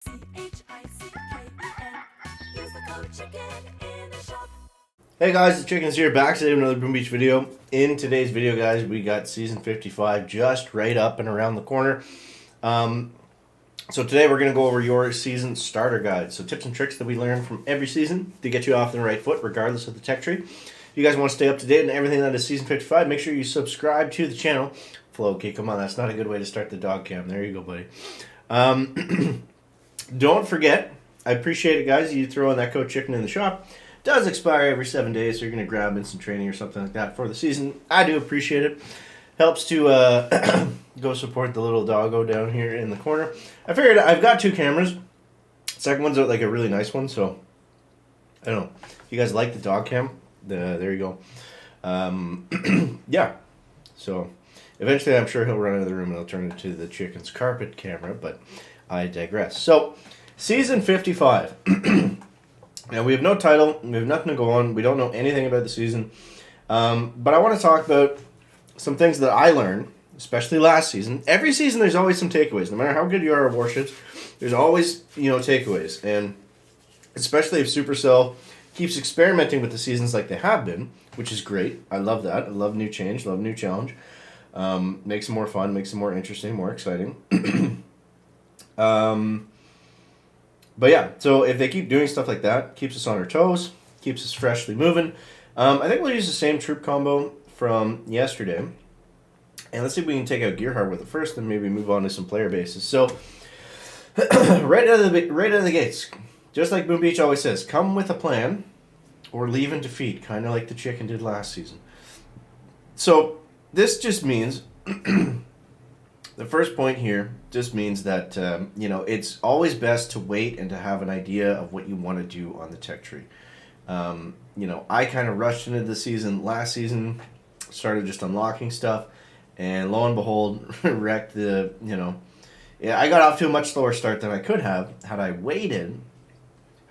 Use the code CHICKEN in the shop. Hey guys, the Chickens here, back today with another Boom Beach video. In today's video, guys, we got Season 55 just right up and around the corner. So today we're going to go over your season starter guide. So tips and tricks that we learn from every season to get you off on the right foot, regardless of the tech tree. If you guys want to stay up to date on everything that is Season 55, make sure you subscribe to the channel. Flo, okay, come on, that's not a good way to start the dog cam. There you go, buddy. Don't forget, I appreciate it, guys, you throw in that code CHICKEN in the shop. It does expire every 7 days, so you're going to grab instant training or something like that for the season. I do appreciate it. Helps to go support the little doggo down here in the corner. I figured I've got two cameras. Second one's like a really nice one, so I don't know. If you guys like the dog cam, there you go. Yeah. So eventually I'm sure he'll run out of the room and I'll turn it to the chicken's carpet camera, but I digress. So, Season 55. Now, we have no title. We have nothing to go on. We don't know anything about the season. But I want to talk about some things that I learned, especially last season. Every season, there's always some takeaways. No matter how good you are at Warships, there's always, takeaways. And especially if Supercell keeps experimenting with the seasons like they have been, which is great. I love that. I love new change, love new challenge. Makes them more fun, makes them more interesting, more exciting. But yeah, so if they keep doing stuff like that, keeps us on our toes, keeps us freshly moving. I think we'll use the same troop combo from yesterday. And let's see if we can take out Gearhart with it first, then maybe move on to some player bases. So, right out of the gates, just like Boom Beach always says, come with a plan or leave in defeat, kind of like the chicken did last season. So, this just means... The first point here just means that, it's always best to wait and to have an idea of what you want to do on the tech tree. I kind of rushed into the season last season, started just unlocking stuff, and lo and behold, wrecked the, I got off to a much slower start than I could have had I waited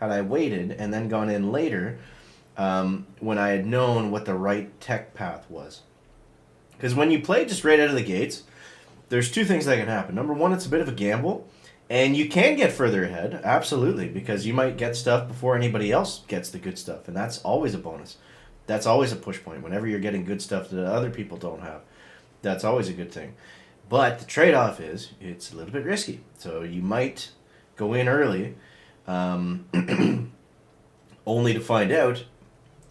and then gone in later when I had known what the right tech path was. Because when you play just right out of the gates, there's two things that can happen. Number one, it's a bit of a gamble, and you can get further ahead, absolutely, because you might get stuff before anybody else gets the good stuff, and that's always a bonus. That's always a push point. Whenever you're getting good stuff that other people don't have, that's always a good thing. But the trade-off is it's a little bit risky. So you might go in early, only to find out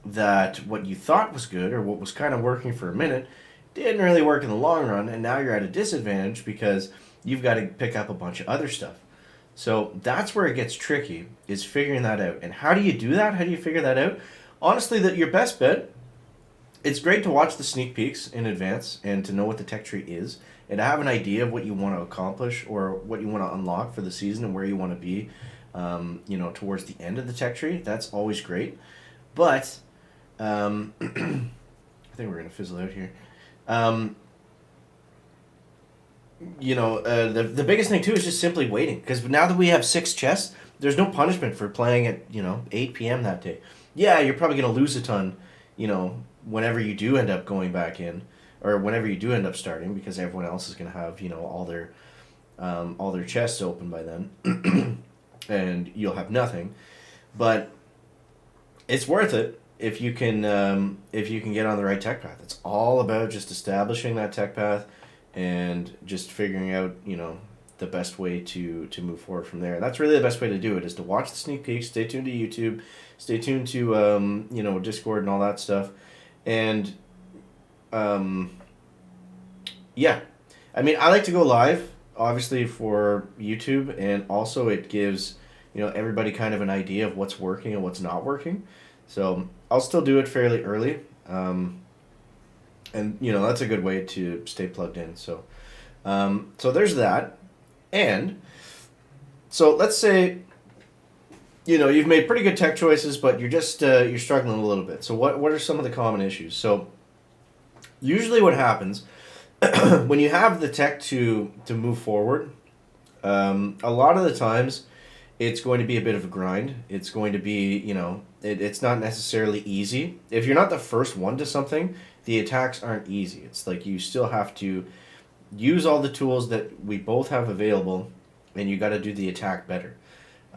that what you thought was good or what was kind of working for a minute didn't really work in the long run, and now you're at a disadvantage because you've got to pick up a bunch of other stuff. So that's where it gets tricky, is figuring that out. And how do you do that? How do you figure that out? Honestly, your best bet, it's great to watch the sneak peeks in advance and to know what the tech tree is and to have an idea of what you want to accomplish or what you want to unlock for the season and where you want to be, towards the end of the tech tree. That's always great. But I think we're going to fizzle out here. The biggest thing too is just simply waiting, because now that we have 6 chests, there's no punishment for playing at 8 p.m. that day. Yeah, you're probably gonna lose a ton, whenever you do end up going back in, or whenever you do end up starting, because everyone else is gonna have all their chests open by then, and you'll have nothing. But it's worth it. If you can get on the right tech path. It's all about just establishing that tech path and just figuring out, the best way to move forward from there. That's really the best way to do it, is to watch the sneak peeks, stay tuned to YouTube, stay tuned to, Discord and all that stuff. And, yeah. I mean, I like to go live, obviously, for YouTube, and also it gives, everybody kind of an idea of what's working and what's not working. So I'll still do it fairly early, and that's a good way to stay plugged in. So, so there's that, and so let's say, you've made pretty good tech choices, but you're just you're struggling a little bit. So what are some of the common issues? So usually what happens when you have the tech to move forward, a lot of the times it's going to be a bit of a grind. It's going to be, it's not necessarily easy. If you're not the first one to something, the attacks aren't easy. It's like you still have to use all the tools that we both have available, and you got to do the attack better.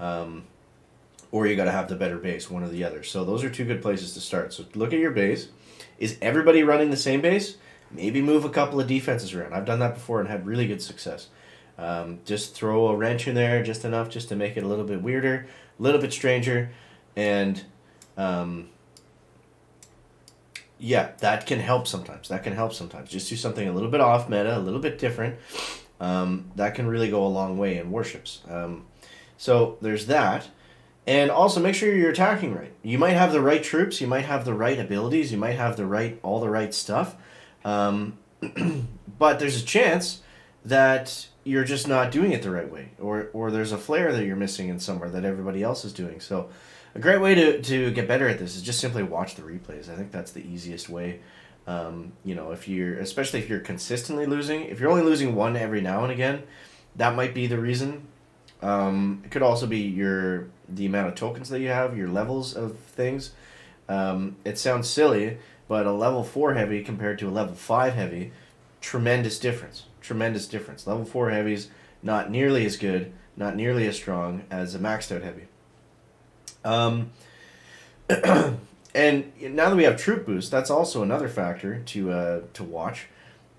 or you got to have the better base, one or the other. So those are two good places to start. So look at your base. Is everybody running the same base? Maybe move a couple of defenses around. I've done that before and had really good success. Just throw a wrench in there, just enough, just to make it a little bit weirder, a little bit stranger, and yeah, that can help sometimes. Just do something a little bit off meta, a little bit different. That can really go a long way in warships. So there's that. And also make sure you're attacking right. You might have the right troops, you might have the right abilities, you might have all the right stuff. But there's a chance that you're just not doing it the right way, or there's a flair that you're missing in somewhere that everybody else is doing. So a great way to get better at this is just simply watch the replays. I think that's the easiest way. Especially if you're consistently losing, if you're only losing one every now and again, that might be the reason. It could also be the amount of tokens that you have, your levels of things. It sounds silly, but a level 4 heavy compared to a level 5 heavy, tremendous difference. Level 4 heavy's not nearly as good, not nearly as strong as a maxed out heavy. And now that we have troop boost, that's also another factor to watch.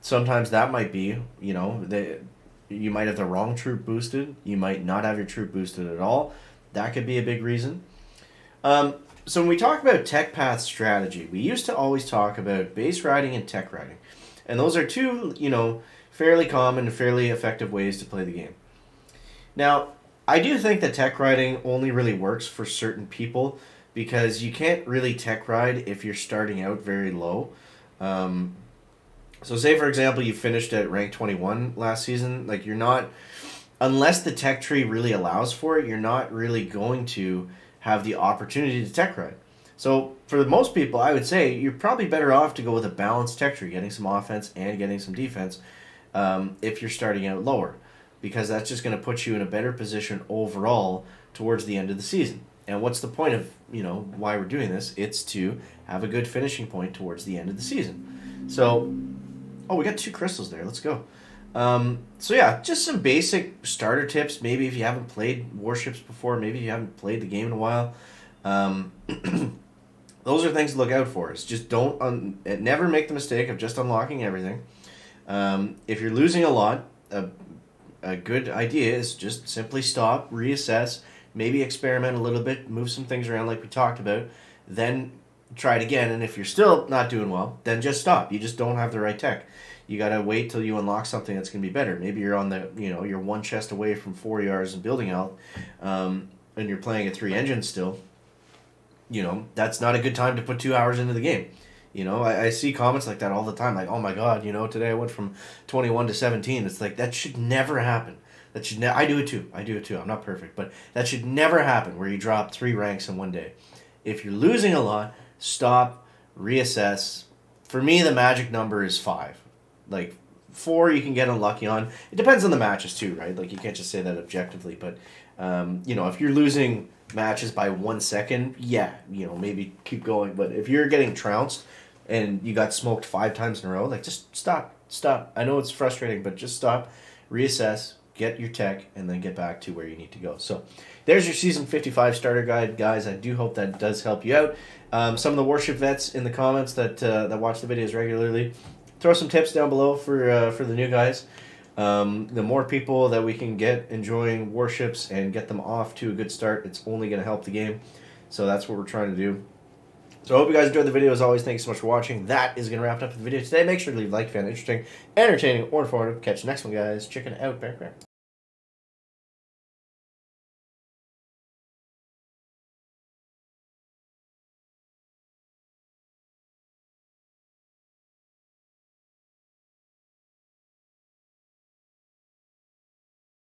Sometimes that might be, you might have the wrong troop boosted. You might not have your troop boosted at all. That could be a big reason. So when we talk about tech path strategy, we used to always talk about base riding and tech riding. And those are two, fairly common and fairly effective ways to play the game. Now, I do think that tech riding only really works for certain people because you can't really tech ride if you're starting out very low. So say, for example, you finished at rank 21 last season. Like, you're not, unless the tech tree really allows for it, you're not really going to have the opportunity to tech ride. So for most people, I would say you're probably better off to go with a balanced tech tree, getting some offense and getting some defense if you're starting out lower, because that's just going to put you in a better position overall towards the end of the season. And what's the point of, why we're doing this? It's to have a good finishing point towards the end of the season. So, we got 2 crystals there. Let's go. So yeah, just some basic starter tips. Maybe if you haven't played Warships before, maybe you haven't played the game in a while. Those are things to look out for. It's just never make the mistake of just unlocking everything. If you're losing a lot, a good idea is just simply stop, reassess, maybe experiment a little bit, move some things around like we talked about, then try it again. And if you're still not doing well, then just stop. You just don't have the right tech. You got to wait till you unlock something that's going to be better. Maybe you're on you're 1 chest away from 4 yards and building health, and you're playing at 3 engines still. That's not a good time to put 2 hours into the game. I see comments like that all the time. Like, oh my God, today I went from 21 to 17. It's like, that should never happen. I do it too. I'm not perfect, but that should never happen where you drop 3 ranks in one day. If you're losing a lot, stop, reassess. For me, the magic number is 5. Like, 4 you can get unlucky on. It depends on the matches too, right? Like, you can't just say that objectively, but if you're losing matches by 1 second, yeah, maybe keep going. But if you're getting trounced and you got smoked 5 times in a row, like, just stop. I know it's frustrating, but just stop, reassess, get your tech, and then get back to where you need to go. So there's your Season 55 starter guide, guys. I do hope that does help you out. Some of the Warship vets in the comments that watch the videos regularly, throw some tips down below for the new guys. The more people that we can get enjoying Warships and get them off to a good start, it's only going to help the game. So that's what we're trying to do. So I hope you guys enjoyed the video. As always, thanks so much for watching. That is going to wrap it up for the video today. Make sure to leave a like if you found it interesting, entertaining, or informative. Catch you next one, guys. Check it out. Bear.